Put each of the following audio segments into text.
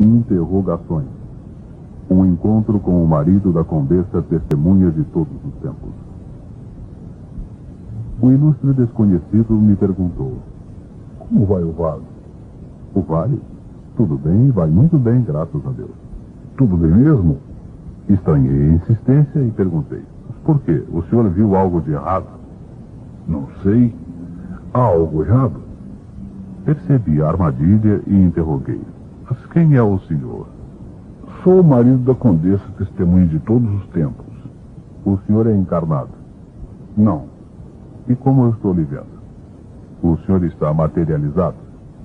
Interrogações. Um encontro com o marido da condessa testemunha de todos os tempos. O ilustre desconhecido me perguntou: Como vai o vale? O vale? Tudo bem, vai muito bem, graças a Deus. Tudo bem mesmo? Estranhei a insistência e perguntei: Mas por quê? O senhor viu algo de errado? Não sei. Há algo errado? Percebi a armadilha e interroguei: Mas quem é o senhor? Sou o marido da condessa testemunha de todos os tempos. O senhor é encarnado? Não. E como eu estou lhe vendo? O senhor está materializado?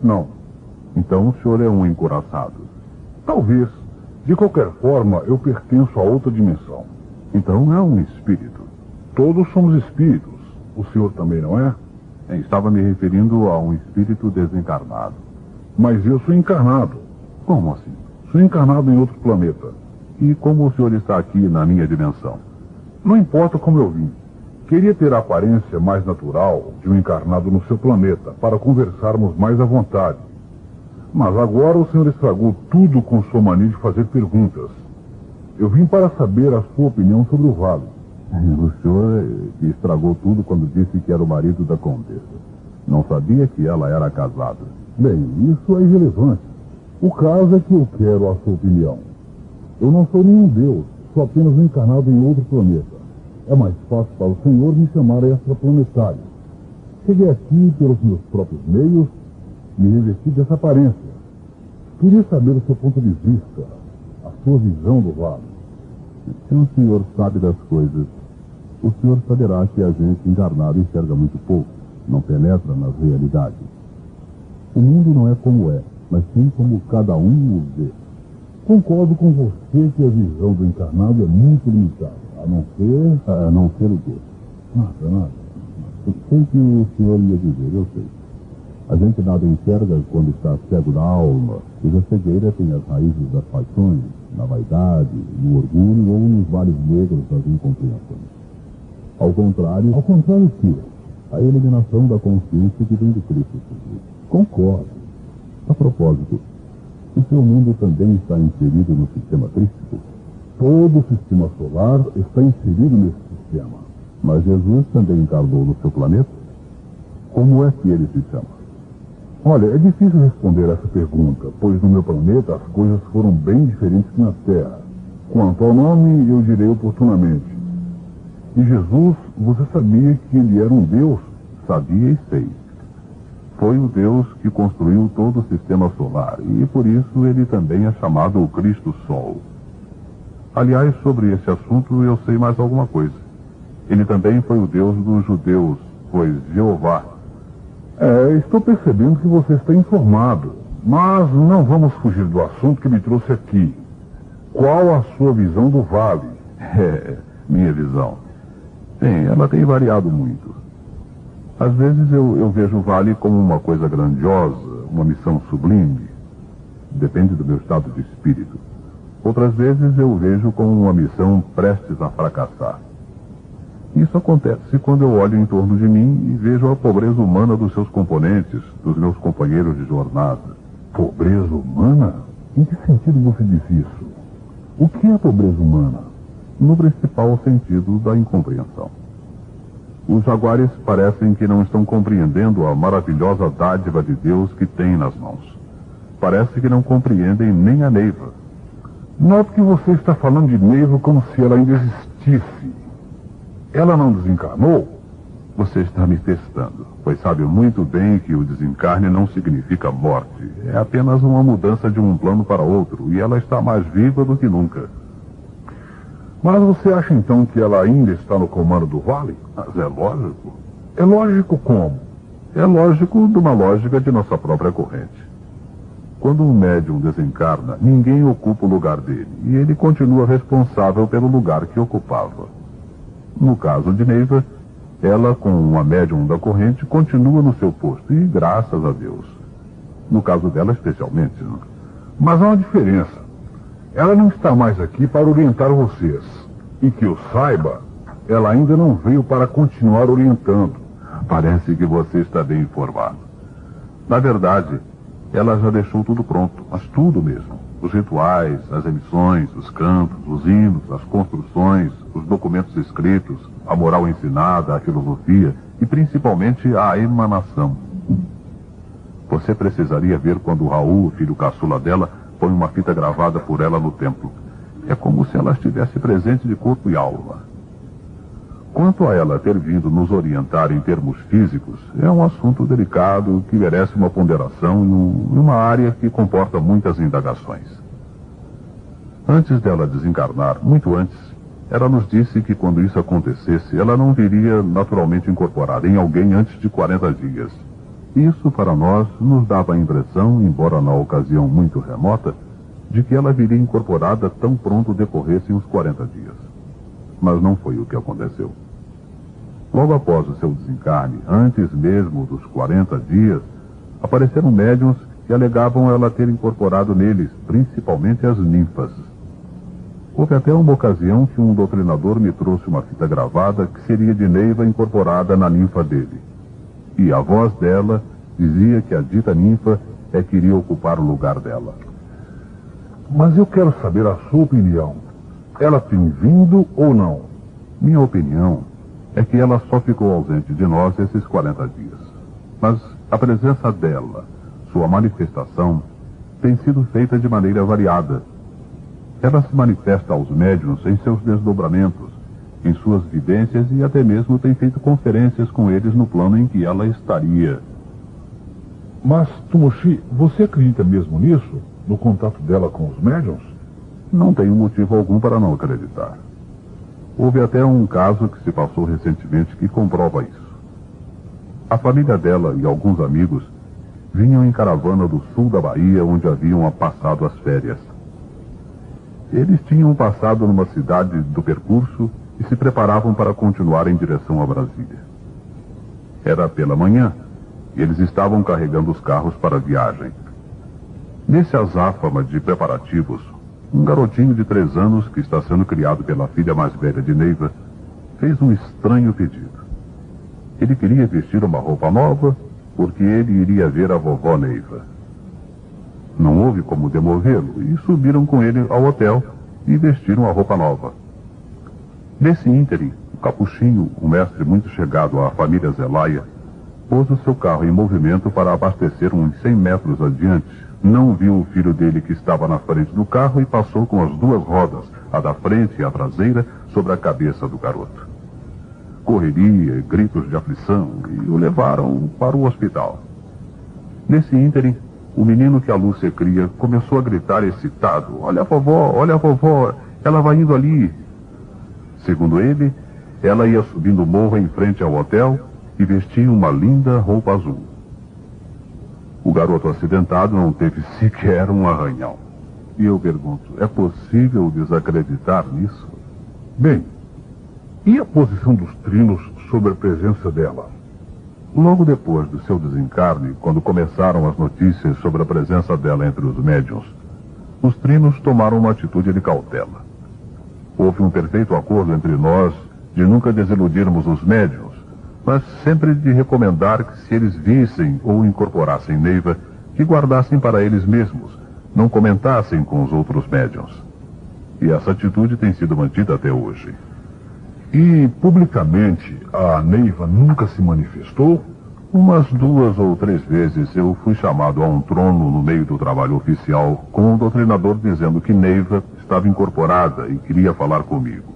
Não. Então o senhor é um encouraçado? Talvez. De qualquer forma, eu pertenço a outra dimensão. Então é um espírito? Todos somos espíritos. O senhor também não é? Estava me referindo a um espírito desencarnado. Mas eu sou encarnado. Como assim? Sou encarnado em outro planeta. E como o senhor está aqui na minha dimensão? Não importa como eu vim. Queria ter a aparência mais natural de um encarnado no seu planeta, para conversarmos mais à vontade. Mas agora o senhor estragou tudo com sua mania de fazer perguntas. Eu vim para saber a sua opinião sobre o vale. O senhor estragou tudo quando disse que era o marido da condessa. Não sabia que ela era casada. Bem, isso é irrelevante. O caso é que eu quero a sua opinião. Eu não sou nenhum deus, sou apenas um encarnado em outro planeta. É mais fácil para o senhor me chamar extraplanetário. Cheguei aqui pelos meus próprios meios, me revesti dessa aparência. Queria saber o seu ponto de vista, a sua visão do vale. Se o senhor sabe das coisas, o senhor saberá que a gente encarnado enxerga muito pouco, não penetra nas realidades. O mundo não é como é, mas sim como cada um o vê. Concordo com você que a visão do encarnado é muito limitada, a não ser o quê? Nada. Eu sei que o senhor ia dizer, eu sei. A gente nada enxerga quando está cego da alma, cuja cegueira tem as raízes das paixões, na vaidade, no orgulho ou nos vales negros das incompreensões. Ao contrário o quê? A eliminação da consciência que vem do Cristo Jesus. Concordo. A propósito, o seu mundo também está inserido no sistema crístico? Todo o sistema solar está inserido nesse sistema. Mas Jesus também encarnou no seu planeta? Como é que ele se chama? Olha, é difícil responder essa pergunta, pois no meu planeta as coisas foram bem diferentes que na Terra. Quanto ao nome, eu direi oportunamente. E Jesus, você sabia que ele era um Deus? Sabia e sei. Foi o Deus que construiu todo o sistema solar, e por isso ele também é chamado o Cristo Sol. Aliás, sobre esse assunto eu sei mais alguma coisa. Ele também foi o Deus dos judeus, pois Jeová. Estou percebendo que você está informado, mas não vamos fugir do assunto que me trouxe aqui. Qual a sua visão do vale? Minha visão. Bem, ela tem variado muito. Às vezes eu vejo o vale como uma coisa grandiosa, uma missão sublime. Depende do meu estado de espírito. Outras vezes eu vejo como uma missão prestes a fracassar. Isso acontece quando eu olho em torno de mim e vejo a pobreza humana dos seus componentes, dos meus companheiros de jornada. Pobreza humana? Em que sentido você diz isso? O que é pobreza humana? No principal sentido da incompreensão. Os jaguares parecem que não estão compreendendo a maravilhosa dádiva de Deus que têm nas mãos. Parece que não compreendem nem a Neiva. Noto que você está falando de Neiva como se ela ainda existisse. Ela não desencarnou? Você está me testando, pois sabe muito bem que o desencarne não significa morte. É apenas uma mudança de um plano para outro, e ela está mais viva do que nunca. Mas você acha então que ela ainda está no comando do vale? Mas é lógico. É lógico como? É lógico de uma lógica de nossa própria corrente. Quando um médium desencarna, ninguém ocupa o lugar dele, e ele continua responsável pelo lugar que ocupava. No caso de Neiva, ela, com uma médium da corrente, continua no seu posto, e graças a Deus. No caso dela, especialmente. Não? Mas há uma diferença. Ela não está mais aqui para orientar vocês. E que eu saiba, ela ainda não veio para continuar orientando. Parece que você está bem informado. Na verdade, ela já deixou tudo pronto, mas tudo mesmo. os rituais, as emissões, os cantos, os hinos, as construções, os documentos escritos, a moral ensinada, a filosofia e principalmente a emanação. Você precisaria ver quando Raul, o filho caçula dela, põe uma fita gravada por ela no templo. É como se ela estivesse presente de corpo e alma. Quanto a ela ter vindo nos orientar em termos físicos, é um assunto delicado que merece uma ponderação em uma área que comporta muitas indagações. Antes dela desencarnar, muito antes, ela nos disse que quando isso acontecesse, ela não viria naturalmente incorporada em alguém antes de 40 dias. Isso, para nós, nos dava a impressão, embora na ocasião muito remota, de que ela viria incorporada tão pronto decorressem os 40 dias. Mas não foi o que aconteceu. Logo após o seu desencarne, antes mesmo dos 40 dias, apareceram médiuns que alegavam ela ter incorporado neles, principalmente as ninfas. Houve até uma ocasião que um doutrinador me trouxe uma fita gravada que seria de Neiva incorporada na ninfa dele. E a voz dela dizia que a dita ninfa é que iria ocupar o lugar dela. Mas eu quero saber a sua opinião. Ela tem vindo ou não? Minha opinião é que ela só ficou ausente de nós esses 40 dias. Mas a presença dela, sua manifestação, tem sido feita de maneira variada. Ela se manifesta aos médiuns em seus desdobramentos, em suas vidências e até mesmo tem feito conferências com eles no plano em que ela estaria. Mas, Tomoshi, você acredita mesmo nisso? No contato dela com os médiuns? Não tenho motivo algum para não acreditar. Houve até um caso que se passou recentemente que comprova isso. A família dela e alguns amigos vinham em caravana do sul da Bahia, onde haviam passado as férias. Eles tinham passado numa cidade do percurso e se preparavam para continuar em direção a Brasília. Era pela manhã e eles estavam carregando os carros para a viagem. Nesse azáfama de preparativos, um garotinho de 3 anos, que está sendo criado pela filha mais velha de Neiva, fez um estranho pedido. Ele queria vestir uma roupa nova, porque ele iria ver a vovó Neiva. Não houve como demovê-lo, e subiram com ele ao hotel e vestiram a roupa nova. Nesse ínterim, o Capuchinho, um mestre muito chegado à família Zelaya, pôs o seu carro em movimento para abastecer uns 100 metros adiante. Não viu o filho dele que estava na frente do carro e passou com as 2 rodas, a da frente e a traseira, sobre a cabeça do garoto. Correria, gritos de aflição e o levaram para o hospital. Nesse ínterim, o menino que a Lúcia cria começou a gritar excitado: olha a vovó, ela vai indo ali. Segundo ele, ela ia subindo o morro em frente ao hotel e vestia uma linda roupa azul. O garoto acidentado não teve sequer um arranhão. E eu pergunto, é possível desacreditar nisso? Bem, e a posição dos trinos sobre a presença dela? Logo depois do seu desencarne, quando começaram as notícias sobre a presença dela entre os médiuns, os trinos tomaram uma atitude de cautela. Houve um perfeito acordo entre nós de nunca desiludirmos os médiuns, mas sempre de recomendar que, se eles vissem ou incorporassem Neiva, que guardassem para eles mesmos, não comentassem com os outros médiuns. E essa atitude tem sido mantida até hoje. E, publicamente, a Neiva nunca se manifestou? Umas 2 ou 3 vezes eu fui chamado a um trono no meio do trabalho oficial, com um doutrinador dizendo que Neiva estava incorporada e queria falar comigo.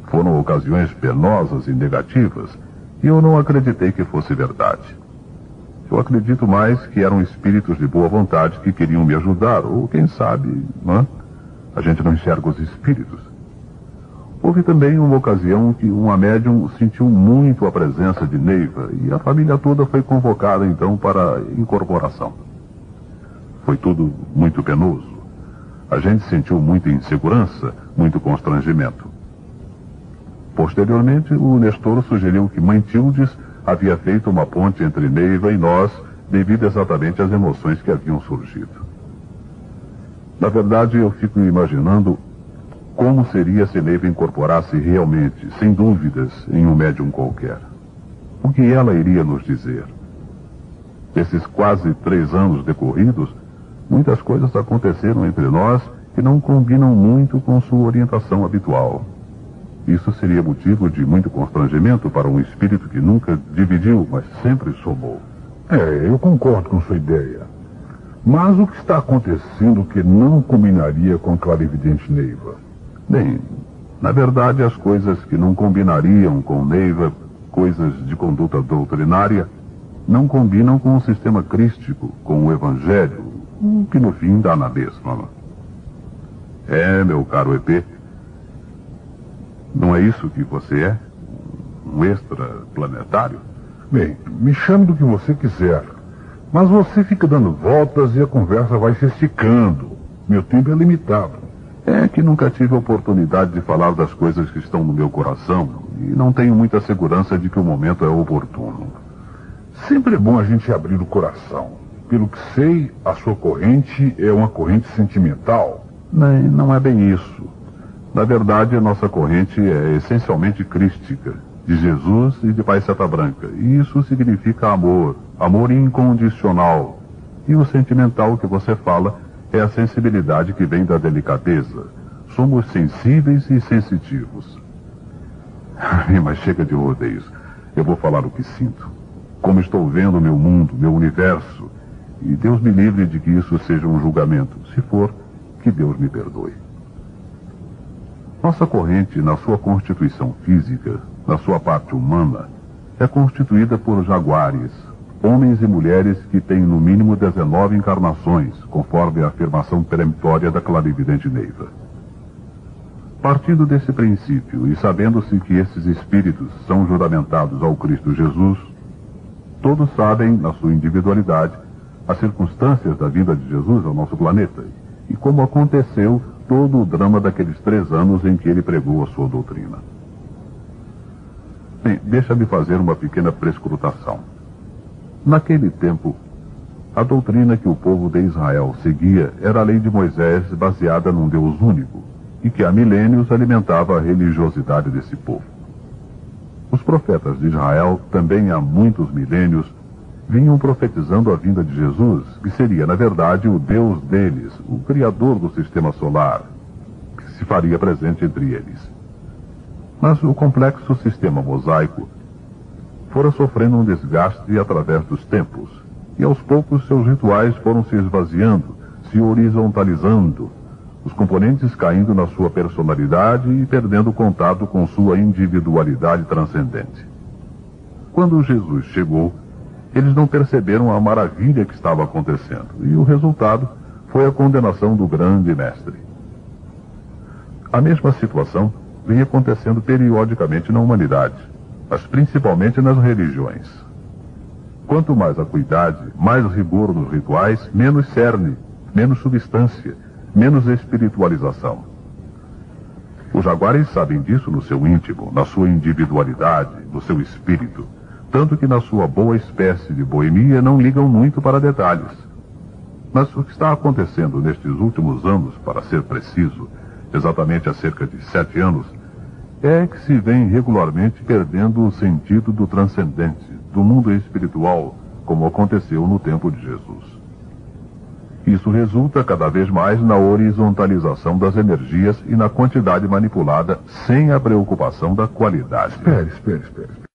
Foram ocasiões penosas e negativas, e eu não acreditei que fosse verdade. Eu acredito mais que eram espíritos de boa vontade que queriam me ajudar, ou quem sabe, não? A gente não enxerga os espíritos. Houve também uma ocasião que uma médium sentiu muito a presença de Neiva, e a família toda foi convocada então para incorporação. Foi tudo muito penoso. A gente sentiu muita insegurança, muito constrangimento. Posteriormente, o Nestor sugeriu que Mãe Tildes havia feito uma ponte entre Neiva e nós, devido exatamente às emoções que haviam surgido. Na verdade, eu fico imaginando como seria se Neiva incorporasse realmente, sem dúvidas, em um médium qualquer. O que ela iria nos dizer? Nesses quase 3 anos decorridos, Muitas coisas aconteceram entre nós que não combinam muito com sua orientação habitual. Isso seria motivo de muito constrangimento para um espírito que nunca dividiu, mas sempre somou. Eu concordo com sua ideia. Mas o que está acontecendo que não combinaria com a clarividente Neiva? Bem, na verdade, as coisas que não combinariam com Neiva, coisas de conduta doutrinária, não combinam com o sistema crístico, com o evangelho, que no fim dá na mesma. Meu caro EP, não é isso que você é? Um extraplanetário? Bem, me chame do que você quiser. Mas você fica dando voltas e a conversa vai se esticando. Meu tempo é limitado. É que nunca tive a oportunidade de falar das coisas que estão no meu coração e não tenho muita segurança de que o momento é oportuno. Sempre é bom a gente abrir o coração. Pelo que sei, a sua corrente é uma corrente sentimental. Não é bem isso. Na verdade, a nossa corrente é essencialmente crística, de Jesus e de Pai Seta Branca. E isso significa amor, amor incondicional. E o sentimental que você fala é a sensibilidade que vem da delicadeza. Somos sensíveis e sensitivos. Mas chega de rodeios. Eu vou falar o que sinto. Como estou vendo meu mundo, meu universo. E Deus me livre de que isso seja um julgamento. Se for, que Deus me perdoe. Nossa corrente, na sua constituição física, na sua parte humana, é constituída por jaguares, homens e mulheres que têm no mínimo 19 encarnações, conforme a afirmação peremptória da clarividente Neiva. Partindo desse princípio e sabendo-se que esses espíritos são juramentados ao Cristo Jesus, todos sabem, na sua individualidade, as circunstâncias da vinda de Jesus ao nosso planeta e como aconteceu todo o drama daqueles 3 anos em que ele pregou a sua doutrina. Bem, deixa-me fazer uma pequena prescrutação. Naquele tempo, a doutrina que o povo de Israel seguia era a lei de Moisés baseada num Deus único e que há milênios alimentava a religiosidade desse povo. Os profetas de Israel, também há muitos milênios, vinham profetizando a vinda de Jesus, que seria, na verdade, o Deus deles, o Criador do sistema solar, que se faria presente entre eles. Mas o complexo sistema mosaico fora sofrendo um desgaste através dos tempos, e aos poucos seus rituais foram se esvaziando, se horizontalizando, os componentes caindo na sua personalidade e perdendo contato com sua individualidade transcendente. Quando Jesus chegou, eles não perceberam a maravilha que estava acontecendo, e o resultado foi a condenação do grande mestre. A mesma situação vem acontecendo periodicamente na humanidade, mas principalmente nas religiões. Quanto mais acuidade, mais rigor nos rituais, menos cerne, menos substância, menos espiritualização. Os jaguares sabem disso no seu íntimo, na sua individualidade, no seu espírito, tanto que na sua boa espécie de boemia não ligam muito para detalhes. Mas o que está acontecendo nestes últimos anos, para ser preciso, exatamente há cerca de 7 anos, é que se vem regularmente perdendo o sentido do transcendente, do mundo espiritual, como aconteceu no tempo de Jesus. Isso resulta cada vez mais na horizontalização das energias e na quantidade manipulada sem a preocupação da qualidade. Espere.